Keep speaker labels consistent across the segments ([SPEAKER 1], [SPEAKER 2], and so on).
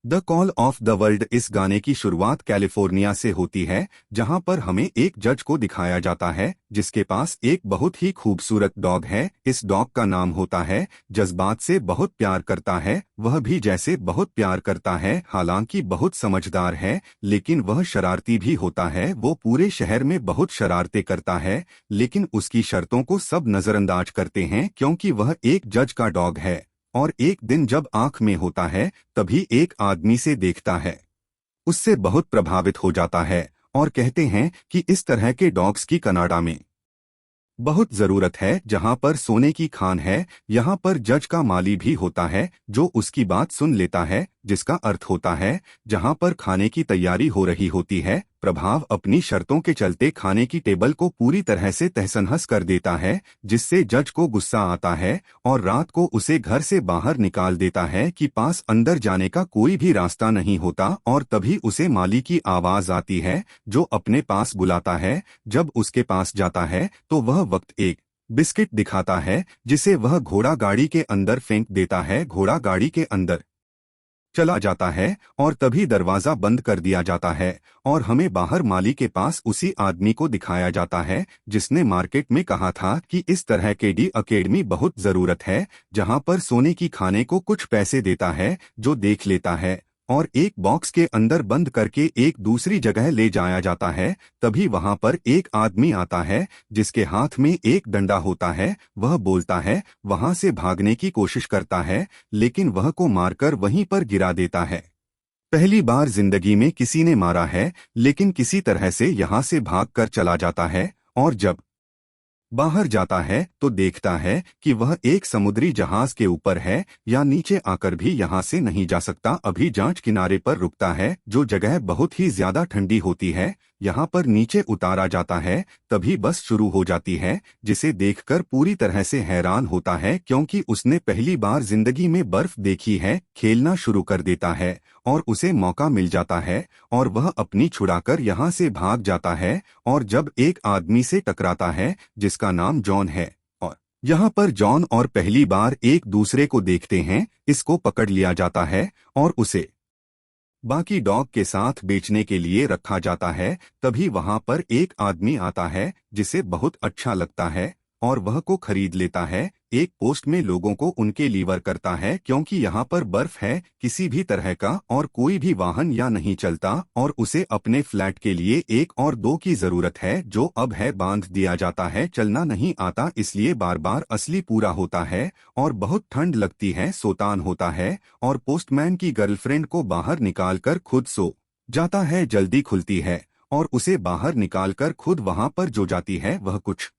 [SPEAKER 1] The call of the world इस गाने की शुरुआत कैलिफोर्निया से होती है, जहां पर हमें एक जज को दिखाया जाता है जिसके पास एक बहुत ही खूबसूरत डॉग है। इस डॉग का नाम होता है जज्बात से बहुत प्यार करता है, वह भी जैसे बहुत प्यार करता है। हालांकि बहुत समझदार है, लेकिन वह शरारती भी होता है। वो पूरे शहर में बहुत शरारतें करता है, लेकिन उसकी शर्तों को सब नजरअंदाज करते हैं क्योंकि वह एक जज का डॉग है। और एक दिन जब आंख में होता है, तभी एक आदमी से देखता है, उससे बहुत प्रभावित हो जाता है और कहते हैं कि इस तरह के डॉग्स की कनाडा में बहुत जरूरत है, जहां पर सोने की खान है। यहाँ पर जज का माली भी होता है जो उसकी बात सुन लेता है, जिसका अर्थ होता है जहां पर खाने की तैयारी हो रही होती है, प्रभाव अपनी शर्तों के चलते खाने की टेबल को पूरी तरह से तहस-नहस कर देता है, जिससे जज को गुस्सा आता है और रात को उसे घर से बाहर निकाल देता है कि पास अंदर जाने का कोई भी रास्ता नहीं होता। और तभी उसे माली की आवाज आती है जो अपने पास बुलाता है। जब उसके पास जाता है तो वह वक्त एक बिस्किट दिखाता है जिसे वह घोड़ा गाड़ी के अंदर फेंक देता है। घोड़ा गाड़ी के अंदर चला जाता है और तभी दरवाजा बंद कर दिया जाता है और हमें बाहर माली के पास उसी आदमी को दिखाया जाता है जिसने मार्केट में कहा था कि इस तरह के डी अकेडमी बहुत जरूरत है, जहां पर सोने की खाने को कुछ पैसे देता है, जो देख लेता है और एक बॉक्स के अंदर बंद करके एक दूसरी जगह ले जाया जाता है। तभी वहां पर एक आदमी आता है जिसके हाथ में एक डंडा होता है। वह बोलता है, वहां से भागने की कोशिश करता है, लेकिन वह को मारकर वहीं पर गिरा देता है। पहली बार जिंदगी में किसी ने मारा है, लेकिन किसी तरह से यहाँ से भागकर चला जाता है और जब बाहर जाता है तो देखता है कि वह एक समुद्री जहाज के ऊपर है, या नीचे आकर भी यहाँ से नहीं जा सकता। अभी जांच किनारे पर रुकता है, जो जगह बहुत ही ज्यादा ठंडी होती है। यहाँ पर नीचे उतारा जाता है, तभी बस शुरू हो जाती है, जिसे देखकर पूरी तरह से हैरान होता है क्योंकि उसने पहली बार जिंदगी में बर्फ देखी है। खेलना शुरू कर देता है और उसे मौका मिल जाता है और वह अपनी छुड़ाकर यहाँ से भाग जाता है और जब एक आदमी से टकराता है जिसका नाम जॉन है। और यहाँ पर जॉन और पहली बार एक दूसरे को देखते हैं, इसको पकड़ लिया जाता है और उसे बाकी डॉग के साथ बेचने के लिए रखा जाता है। तभी वहां पर एक आदमी आता है जिसे बहुत अच्छा लगता है और वह को खरीद लेता है। एक पोस्ट में लोगों को उनके लीवर करता है क्योंकि यहाँ पर बर्फ है किसी भी तरह का और कोई भी वाहन या नहीं चलता, और उसे अपने फ्लैट के लिए एक और दो की जरूरत है जो अब है बांध दिया जाता है। चलना नहीं आता इसलिए बार बार असली पूरा होता है और बहुत ठंड लगती है, सोतान होता है और पोस्टमैन की गर्लफ्रेंड को बाहर निकालकर खुद सो जाता है। जल्दी खुलती है और उसे बाहर निकालकर खुद वहां पर जो जाती है। वह कुछ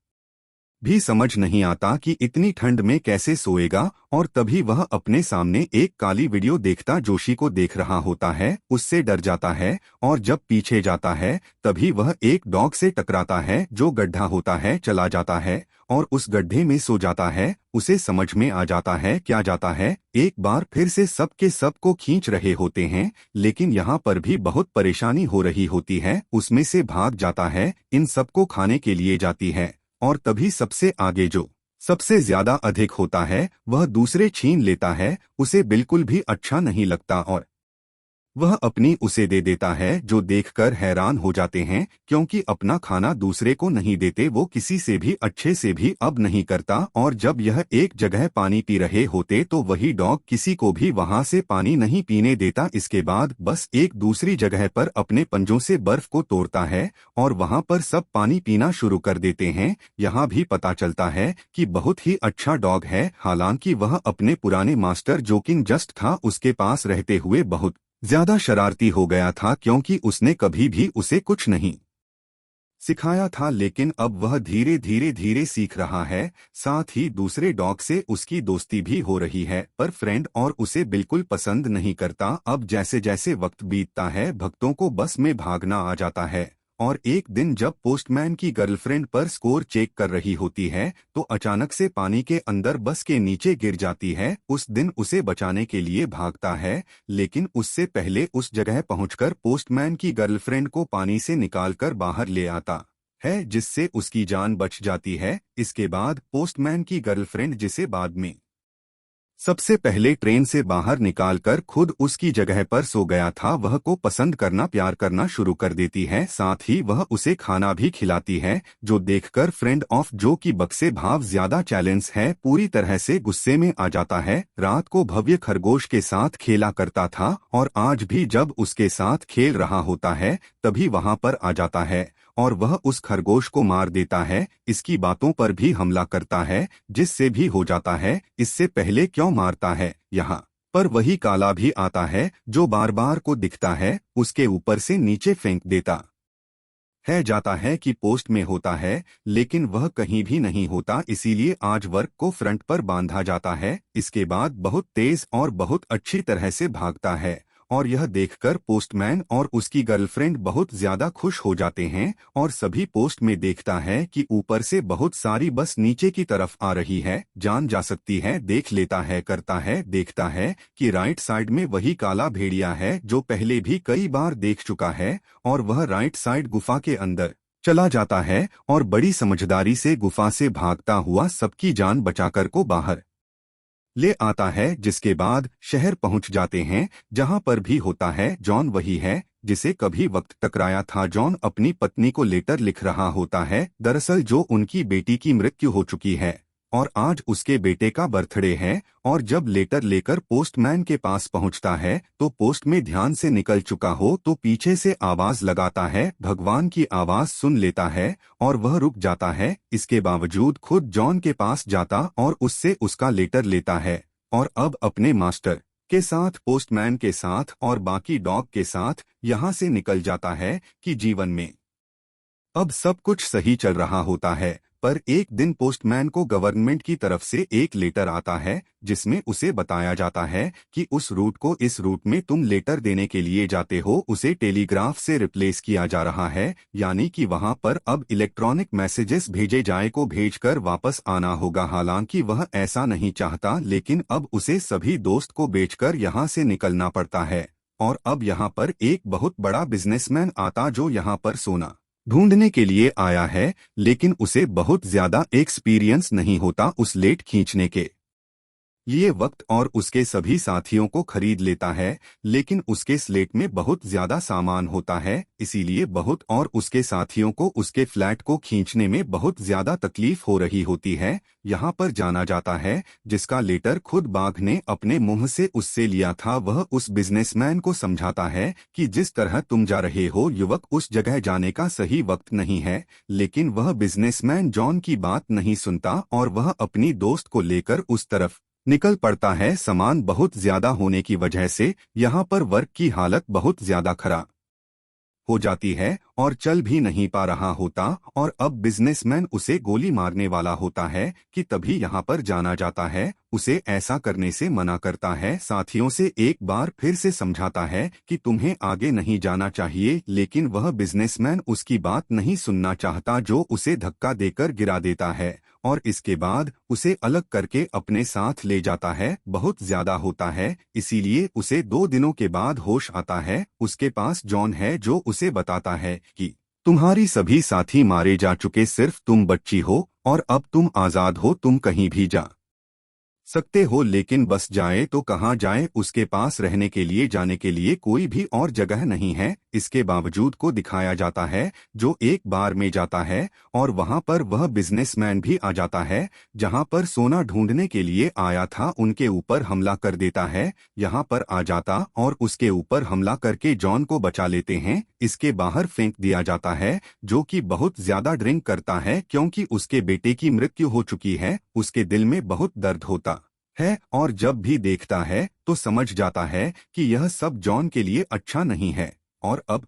[SPEAKER 1] भी समझ नहीं आता कि इतनी ठंड में कैसे सोएगा, और तभी वह अपने सामने एक काली वीडियो देखता जोशी को देख रहा होता है। उससे डर जाता है और जब पीछे जाता है तभी वह एक डॉग से टकराता है जो गड्ढा होता है, चला जाता है और उस गड्ढे में सो जाता है। उसे समझ में आ जाता है क्या जाता है। एक बार फिर से सब के सब को खींच रहे होते हैं, लेकिन यहाँ पर भी बहुत परेशानी हो रही होती है। उसमें से भाग जाता है, इन सबको खाने के लिए जाती है और तभी सबसे आगे जो सबसे ज्यादा अधिक होता है वह दूसरे छीन लेता है। उसे बिल्कुल भी अच्छा नहीं लगता और वह अपनी उसे दे देता है, जो देखकर हैरान हो जाते हैं क्योंकि अपना खाना दूसरे को नहीं देते वो किसी से भी अच्छे से भी अब नहीं करता। और जब यह एक जगह पानी पी रहे होते तो वही डॉग किसी को भी वहां से पानी नहीं पीने देता। इसके बाद बस एक दूसरी जगह पर अपने पंजों से बर्फ को तोड़ता है और वहां पर सब पानी पीना शुरू कर देते हैं। यहाँ भी पता चलता है कि बहुत ही अच्छा डॉग है, हालांकि वह अपने पुराने मास्टर जोकिन जस्ट था उसके पास रहते हुए बहुत ज्यादा शरारती हो गया था क्योंकि उसने कभी भी उसे कुछ नहीं सिखाया था। लेकिन अब वह धीरे धीरे धीरे सीख रहा है, साथ ही दूसरे डॉग से उसकी दोस्ती भी हो रही है, पर फ्रेंड और उसे बिल्कुल पसंद नहीं करता। अब जैसे जैसे वक्त बीतता है भक्तों को बस में भागना आ जाता है और एक दिन जब पोस्टमैन की गर्लफ्रेंड पर स्कोर चेक कर रही होती है तो अचानक से पानी के अंदर बस के नीचे गिर जाती है। उस दिन उसे बचाने के लिए भागता है, लेकिन उससे पहले उस जगह पहुंचकर पोस्टमैन की गर्लफ्रेंड को पानी से निकालकर बाहर ले आता है, जिससे उसकी जान बच जाती है। इसके बाद पोस्टमैन की गर्लफ्रेंड, जिसे बाद में सबसे पहले ट्रेन से बाहर निकालकर खुद उसकी जगह पर सो गया था, वह को पसंद करना प्यार करना शुरू कर देती है, साथ ही वह उसे खाना भी खिलाती है, जो देखकर फ्रेंड ऑफ जो की बक्से भाव ज्यादा चैलेंज है पूरी तरह से गुस्से में आ जाता है। रात को भव्य खरगोश के साथ खेला करता था और आज भी जब उसके साथ खेल रहा होता है तभी वहां पर आ जाता है और वह उस खरगोश को मार देता है, इसकी बातों पर भी हमला करता है जिससे भी हो जाता है इससे पहले क्यों मारता है। यहाँ पर वही काला भी आता है जो बार बार को दिखता है, उसके ऊपर से नीचे फेंक देता है जाता है कि पोस्ट में होता है, लेकिन वह कहीं भी नहीं होता, इसीलिए आज वर्क को फ्रंट पर बांधा जाता है। इसके बाद बहुत तेज और बहुत अच्छी तरह से भागता है और यह देखकर पोस्टमैन और उसकी गर्लफ्रेंड बहुत ज्यादा खुश हो जाते हैं और सभी पोस्ट में देखता है कि ऊपर से बहुत सारी बस नीचे की तरफ आ रही है, जान जा सकती है, देख लेता है, करता है, देखता है कि राइट साइड में वही काला भेड़िया है जो पहले भी कई बार देख चुका है और वह राइट साइड गुफा के अंदर चला जाता है और बड़ी समझदारी से गुफा से भागता हुआ सबकी जान बचाकर को बाहर ले आता है। जिसके बाद शहर पहुंच जाते हैं, जहां पर भी होता है जॉन वही है जिसे कभी वक्त टकराया था। जॉन अपनी पत्नी को लेटर लिख रहा होता है, दरअसल जो उनकी बेटी की मृत्यु हो चुकी है और आज उसके बेटे का बर्थडे है, और जब लेटर लेकर पोस्टमैन के पास पहुंचता है तो पोस्ट में ध्यान से निकल चुका हो तो पीछे से आवाज लगाता है, भगवान की आवाज सुन लेता है और वह रुक जाता है। इसके बावजूद खुद जॉन के पास जाता और उससे उसका लेटर लेता है और अब अपने मास्टर के साथ, पोस्टमैन के साथ और बाकी डॉग के साथ यहाँ से निकल जाता है कि जीवन में अब सब कुछ सही चल रहा होता है। पर एक दिन पोस्टमैन को गवर्नमेंट की तरफ से एक लेटर आता है जिसमें उसे बताया जाता है कि उस रूट को, इस रूट में तुम लेटर देने के लिए जाते हो, उसे टेलीग्राफ से रिप्लेस किया जा रहा है, यानी कि वहां पर अब इलेक्ट्रॉनिक मैसेजेस भेजे जाए को भेजकर वापस आना होगा। हालांकि वह ऐसा नहीं चाहता, लेकिन अब उसे सभी दोस्त को बेचकर यहाँ से निकलना पड़ता है और अब यहाँ पर एक बहुत बड़ा बिजनेसमैन आता जो यहाँ पर सोना ढूंढने के लिए आया है, लेकिन उसे बहुत ज्यादा एक्सपीरियंस नहीं होता उस लेट खींचने के लिए वक्त और उसके सभी साथियों को खरीद लेता है, लेकिन उसके स्लेट में बहुत ज्यादा सामान होता है, इसीलिए बहुत और उसके साथियों को उसके फ्लैट को खींचने में बहुत ज्यादा तकलीफ हो रही होती है। यहाँ पर जाना जाता है जिसका लेटर खुद बाघ ने अपने मुंह से उससे लिया था। वह उस बिजनेसमैन को समझाता है कि जिस तरह तुम जा रहे हो युवक, उस जगह जाने का सही वक्त नहीं है, लेकिन वह बिजनेसमैन जॉन की बात नहीं सुनता और वह अपनी दोस्त को लेकर उस तरफ निकल पड़ता है। सामान बहुत ज्यादा होने की वजह से यहाँ पर वर्क की हालत बहुत ज्यादा खराब हो जाती है और चल भी नहीं पा रहा होता और अब बिजनेसमैन उसे गोली मारने वाला होता है कि तभी यहाँ पर जाना जाता है, उसे ऐसा करने से मना करता है, साथियों से एक बार फिर से समझाता है कि तुम्हें आगे नहीं जाना चाहिए, लेकिन वह बिजनेसमैन उसकी बात नहीं सुनना चाहता जो उसे धक्का देकर गिरा देता है और इसके बाद उसे अलग करके अपने साथ ले जाता है। बहुत ज्यादा होता है, इसीलिए उसे 2 दिनों के बाद होश आता है। उसके पास जॉन है जो उसे बताता है कि तुम्हारी सभी साथी मारे जा चुके, सिर्फ तुम बच्ची हो और अब तुम आजाद हो, तुम कहीं भी जा सकते हो, लेकिन बस जाए तो कहाँ जाए, उसके पास रहने के लिए, जाने के लिए कोई भी और जगह नहीं है। इसके बावजूद को दिखाया जाता है जो एक बार में जाता है और वहां पर वह बिजनेसमैन भी आ जाता है जहां पर सोना ढूंढने के लिए आया था, उनके ऊपर हमला कर देता है। यहाँ पर आ जाता और उसके ऊपर हमला करके जॉन को बचा लेते हैं। इसके बाहर फेंक दिया जाता है जो कि बहुत ज्यादा ड्रिंक करता है क्योंकि उसके बेटे की मृत्यु हो चुकी है। उसके दिल में बहुत दर्द होता है और जब भी देखता है तो समझ जाता है कि यह सब जॉन के लिए अच्छा नहीं है और अब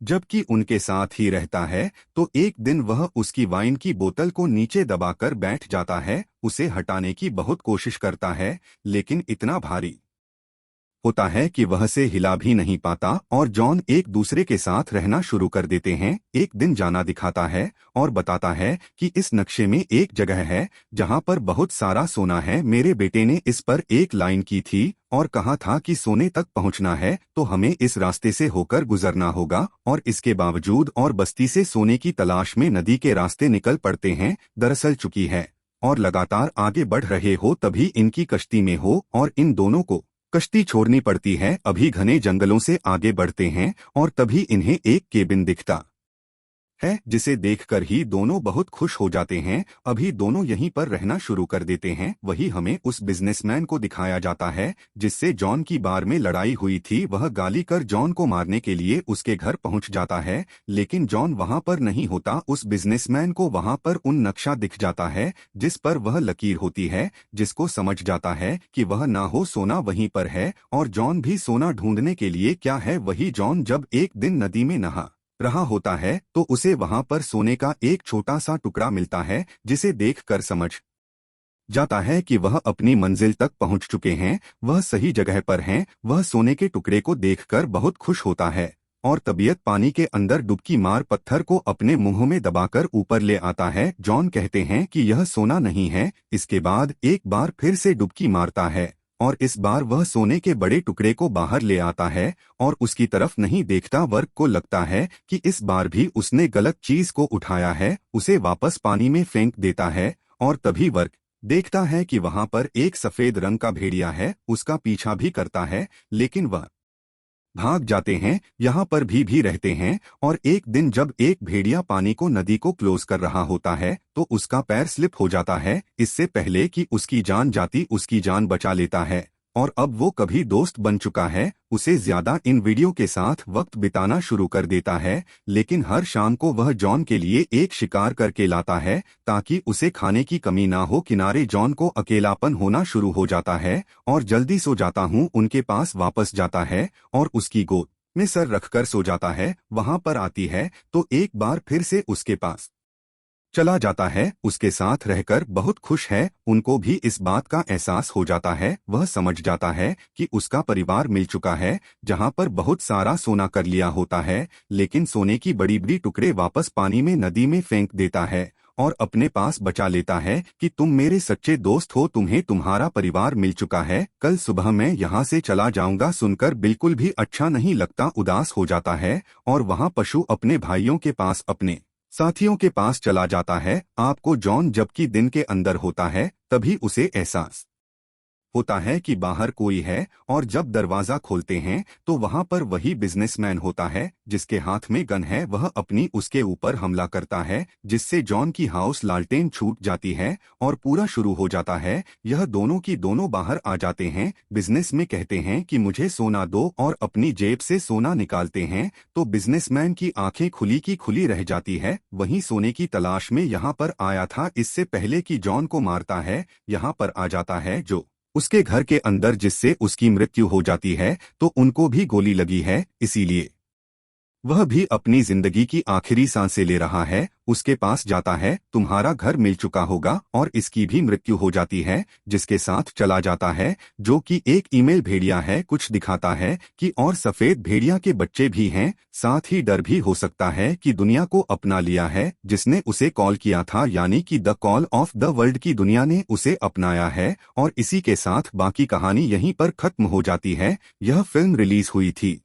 [SPEAKER 1] जबकि उनके साथ ही रहता है तो एक दिन वह उसकी वाइन की बोतल को नीचे दबाकर बैठ जाता है, उसे हटाने की बहुत कोशिश करता है लेकिन इतना भारी होता है कि वह से हिला भी नहीं पाता और जॉन एक दूसरे के साथ रहना शुरू कर देते हैं। एक दिन जाना दिखाता है और बताता है कि इस नक्शे में एक जगह है जहां पर बहुत सारा सोना है, मेरे बेटे ने इस पर एक लाइन की थी और कहा था कि सोने तक पहुंचना है तो हमें इस रास्ते से होकर गुजरना होगा, और इसके बावजूद और बस्ती से सोने की तलाश में नदी के रास्ते निकल पड़ते हैं। दरअसल चुकी है और लगातार आगे बढ़ रहे हो तभी इनकी कश्ती में हो और इन दोनों को कश्ती छोड़नी पड़ती है। अभी घने जंगलों से आगे बढ़ते हैं और तभी इन्हें एक केबिन दिखता है जिसे देखकर ही दोनों बहुत खुश हो जाते हैं। अभी दोनों यहीं पर रहना शुरू कर देते हैं। वही हमें उस बिजनेसमैन को दिखाया जाता है जिससे जॉन की बार में लड़ाई हुई थी। वह गाली कर जॉन को मारने के लिए उसके घर पहुंच जाता है, लेकिन जॉन वहां पर नहीं होता। उस बिजनेसमैन को वहां पर उन नक्शा दिख जाता है जिस पर वह लकीर होती है, जिसको समझ जाता है कि वह ना हो सोना वहीं पर है और जॉन भी सोना ढूंढने के लिए क्या है। वही जॉन जब एक दिन नदी में नहा रहा होता है तो उसे वहां पर सोने का एक छोटा सा टुकड़ा मिलता है जिसे देखकर समझ जाता है कि वह अपनी मंजिल तक पहुंच चुके हैं, वह सही जगह पर हैं। वह सोने के टुकड़े को देखकर बहुत खुश होता है और तबीयत पानी के अंदर डुबकी मार पत्थर को अपने मुंह में दबाकर ऊपर ले आता है। जॉन कहते हैं कि यह सोना नहीं है। इसके बाद एक बार फिर से डुबकी मारता है और इस बार वह सोने के बड़े टुकड़े को बाहर ले आता है और उसकी तरफ नहीं देखता। वर्क को लगता है कि इस बार भी उसने गलत चीज को उठाया है, उसे वापस पानी में फेंक देता है और तभी वर्क देखता है कि वहां पर एक सफेद रंग का भेड़िया है। उसका पीछा भी करता है लेकिन वह भाग जाते हैं। यहाँ पर भी रहते हैं और एक दिन जब एक भेड़िया पानी को नदी को क्लोज कर रहा होता है तो उसका पैर स्लिप हो जाता है। इससे पहले कि उसकी जान जाती उसकी जान बचा लेता है और अब वो कभी दोस्त बन चुका है। उसे ज्यादा इन वीडियो के साथ वक्त बिताना शुरू कर देता है, लेकिन हर शाम को वह जॉन के लिए एक शिकार करके लाता है ताकि उसे खाने की कमी ना हो। किनारे जॉन को अकेलापन होना शुरू हो जाता है और जल्दी सो जाता हूँ उनके पास वापस जाता है और उसकी गोद में सर रखकर सो जाता है। वहां पर आती है तो एक बार फिर से उसके पास चला जाता है। उसके साथ रहकर बहुत खुश है। उनको भी इस बात का एहसास हो जाता है। वह समझ जाता है कि उसका परिवार मिल चुका है जहां पर बहुत सारा सोना कर लिया होता है, लेकिन सोने की बड़ी बड़ी टुकड़े वापस पानी में नदी में फेंक देता है और अपने पास बचा लेता है कि तुम मेरे सच्चे दोस्त हो, तुम्हें तुम्हारा परिवार मिल चुका है। कल सुबह मैं यहाँ से चला जाऊंगा। सुनकर बिल्कुल भी अच्छा नहीं लगता, उदास हो जाता है और वहाँ पशु अपने भाइयों के पास अपने साथियों के पास चला जाता है। आपको जॉन जबकि दिन के अंदर होता है तभी उसे एहसास होता है कि बाहर कोई है और जब दरवाजा खोलते हैं तो वहां पर वही बिजनेसमैन होता है जिसके हाथ में गन है। वह अपनी उसके ऊपर हमला करता है जिससे जॉन की हाउस लालटेन छूट जाती है और पूरा शुरू हो जाता है। यह दोनों की दोनों बाहर आ जाते हैं। बिजनेस में कहते हैं कि मुझे सोना दो और अपनी जेब से सोना निकालते हैं तो बिजनेसमैन की आंखें खुली की खुली रह जाती है। वही सोने की तलाश में यहाँ पर आया था इससे पहले कि जॉन को मारता है। यहाँ पर आ जाता है जो उसके घर के अंदर जिससे उसकी मृत्यु हो जाती है तो उनको भी गोली लगी है, इसीलिए वह भी अपनी जिंदगी की आखिरी सांसें ले रहा है। उसके पास जाता है, तुम्हारा घर मिल चुका होगा और इसकी भी मृत्यु हो जाती है, जिसके साथ चला जाता है जो कि एक ईमेल भेड़िया है। कुछ दिखाता है कि और सफेद भेड़िया के बच्चे भी हैं। साथ ही डर भी हो सकता है कि दुनिया को अपना लिया है जिसने उसे कॉल किया था, यानी कि the call of the world की दुनिया ने उसे अपनाया है। और इसी के साथ बाकी कहानी यहीं पर खत्म हो जाती है। यह फिल्म रिलीज हुई थी